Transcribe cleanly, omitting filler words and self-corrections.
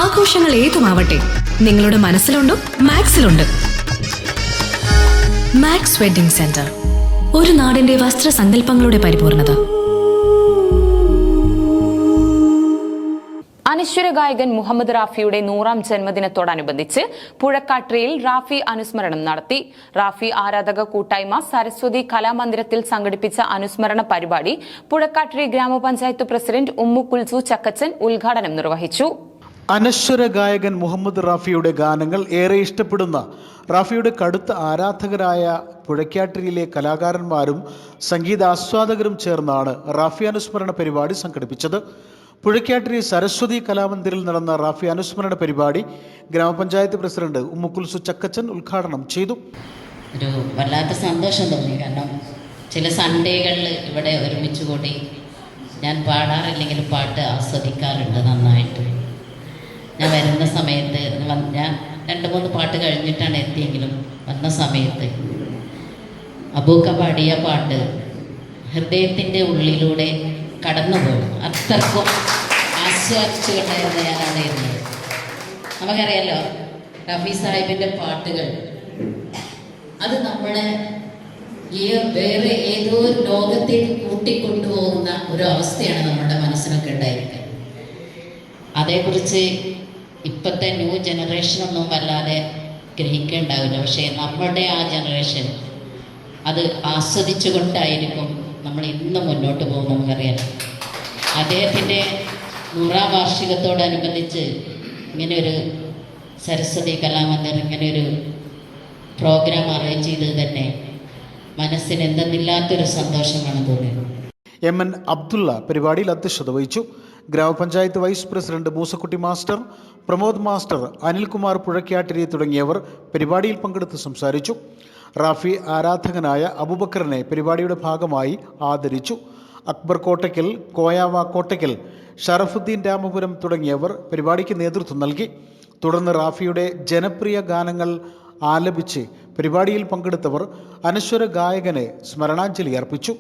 ആഘോഷങ്ങൾ ഏതുമാവട്ടെ, നിങ്ങളുടെ മനസ്സിലുണ്ടോ മാക്സിലുണ്ട്. Max wedding centre, ഒരു നാടിന്റെ വസ്ത്രസങ്കല്പങ്ങളുടെ പരിപൂർണത. അനശ്വര ഗായകൻ മുഹമ്മദ് റാഫിയുടെ 100ാം ജന്മദിനത്തോടനുബന്ധിച്ച് പുഴക്കാട്ടിരിയിൽ റാഫി അനുസ്മരണം നടത്തി. റാഫി ആരാധക കൂട്ടായ്മ സരസ്വതി കലാമന്ദിരത്തിൽ സംഘടിപ്പിച്ച അനുസ്മരണ പരിപാടി പുഴക്കാട്ടിരി ഗ്രാമപഞ്ചായത്ത് പ്രസിഡന്റ് ഉമ്മു കുൽസു ചക്കച്ചൻ ഉദ്ഘാടനം നിർവഹിച്ചു. അനശ്വര ഗായകൻ മുഹമ്മദ് റാഫിയുടെ ഗാനങ്ങൾ ഏറെ ഇഷ്ടപ്പെടുന്ന റാഫിയുടെ കടുത്ത ആരാധകരായ പുഴക്കാട്ടിരിയിലെ കലാകാരന്മാരും സംഗീതാസ്വാദകരും ചേർന്നാണ് റാഫി അനുസ്മരണ പരിപാടി സംഘടിപ്പിച്ചത്. പുഴക്കാട്ടിരി സരസ്വതി കലാമന്ദിരിൽ നടന്ന റാഫി അനുസ്മരണ പരിപാടി ഗ്രാമപഞ്ചായത്ത് പ്രസിഡന്റ് ഉമ്മു കുൽസു ചക്കച്ചൻ ഉദ്ഘാടനം ചെയ്തു. ഒരു വല്ലാത്ത സന്തോഷം തോന്നി. കാരണം ചില സൺഡേകളിൽ ഇവിടെ ഒരുമിച്ച് കൂടി ഞാൻ പാടാറില്ലെങ്കിലും പാട്ട് ആസ്വദിക്കാറുണ്ട് നന്നായിട്ട്. ഞാൻ വരുന്ന സമയത്ത് ഞാൻ 2-3 പാട്ട് കഴിഞ്ഞിട്ടാണ് എത്തിയെങ്കിലും വന്ന സമയത്ത് അബൂക്ക പാടിയ പാട്ട് ഹൃദയത്തിൻ്റെ ഉള്ളിലൂടെ കടന്നുപോയി. അത്രക്കും ആസ്വദിച്ചുകൊണ്ടായിരുന്നു ഞാൻ അവിടെ ഇരുന്നത്. നമുക്കറിയാലോ, റഫി സാഹിബിൻ്റെ പാട്ടുകൾ അത് നമ്മളെ വേറെ ഏതോ ലോകത്തേക്ക് കൂട്ടിക്കൊണ്ടുപോകുന്ന ഒരു അവസ്ഥയാണ് നമ്മുടെ മനസ്സിനൊക്കെ ഉണ്ടായിരിക്കുക. അതേക്കുറിച്ച് ഇപ്പോഴത്തെ ന്യൂ ജനറേഷനൊന്നും വല്ലാതെ ഗ്രഹിക്കേണ്ടാവില്ല. പക്ഷേ നമ്മുടെ ആ ജനറേഷൻ അത് ആസ്വദിച്ചുകൊണ്ടായിരിക്കും നമ്മൾ ഇന്ന് മുന്നോട്ട് പോകും. നമുക്കറിയാം, അദ്ദേഹത്തിൻ്റെ 100ാം വാർഷികത്തോടനുബന്ധിച്ച് ഇങ്ങനെയൊരു സരസ്വതി കലാമന്ദിർ ഇങ്ങനെയൊരു പ്രോഗ്രാം അറേഞ്ച് ചെയ്തത് തന്നെ മനസ്സിന് എന്തെന്നില്ലാത്തൊരു സന്തോഷമാണ് തോന്നിയത്. MN അബ്ദുള്ള പരിപാടിയിൽ അധ്യക്ഷത വഹിച്ചു. ഗ്രാമപഞ്ചായത്ത് vice president Moosakutty master, Pramod master, Anilkumar Puzhakkattiri തുടങ്ങിയവർ പരിപാടിയിൽ പങ്കെടുത്ത് സംസാരിച്ചു. റാഫി ആരാധകനായ അബൂബക്കറിനെ പരിപാടിയുടെ ഭാഗമായി ആദരിച്ചു. അക്ബർ കോട്ടയ്ക്കൽ, കോയാവ കോട്ടയ്ക്കൽ, ഷറഫുദ്ദീൻ രാമപുരം തുടങ്ങിയവർ പരിപാടിക്ക് നേതൃത്വം നൽകി. തുടർന്ന് റാഫിയുടെ ജനപ്രിയ ഗാനങ്ങൾ ആലപിച്ച് പരിപാടിയിൽ പങ്കെടുത്തവർ അനശ്വര ഗായകനെ സ്മരണാഞ്ജലി അർപ്പിച്ചു.